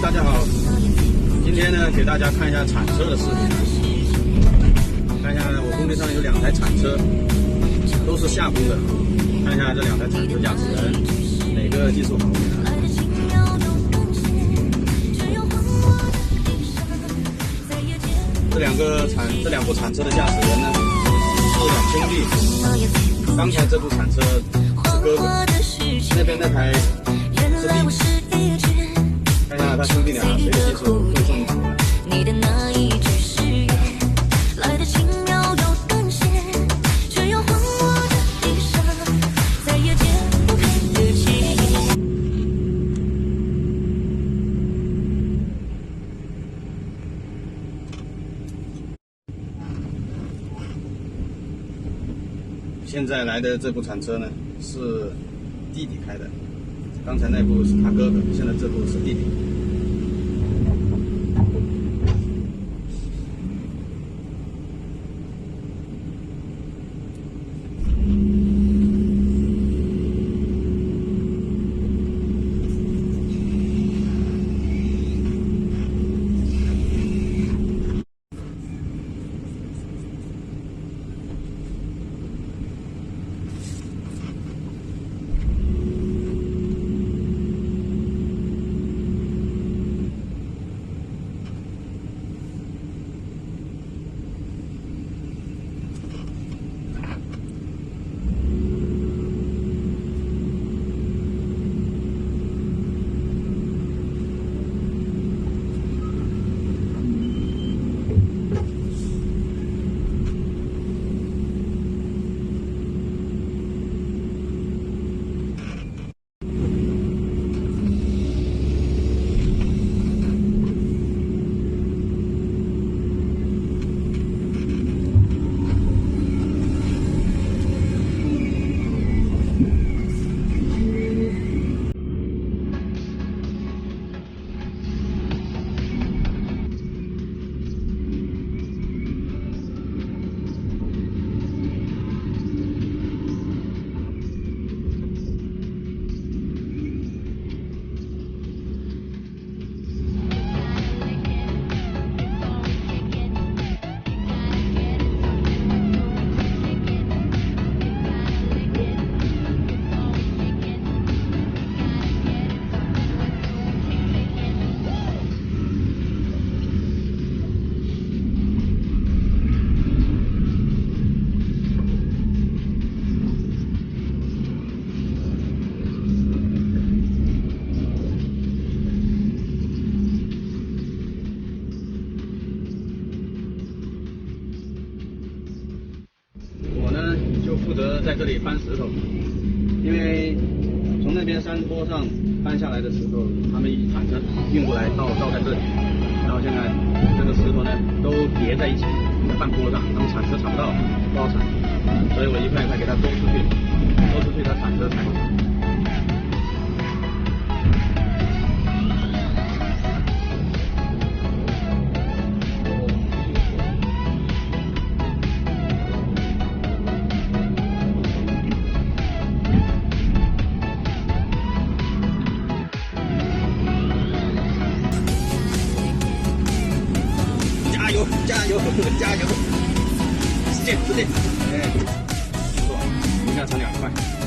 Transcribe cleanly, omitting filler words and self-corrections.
大家好，今天呢给大家看一下铲车的视频。看一下我工地上有2台铲车，都是下工的。看一下这2台铲车驾驶人哪个技术好一点。这两部铲车的驾驶人呢是2兄弟。刚才这部铲车是哥哥，那边那台是弟弟。看一下他兄弟俩谁的技术更胜一筹了。现在来的这部铲车呢是弟弟开的，刚才那部是他哥哥，现在这部是弟弟。负责在这里搬石头，因为从那边山坡上搬下来的石头，他们一铲车运过来倒在这里，然后现在这个石头呢都叠在一起，在半坡上，他们铲车铲不到，不好铲，所以我一块一块给他兜出去他铲车才好铲。加油！使劲！哎，不错，一下铲2块。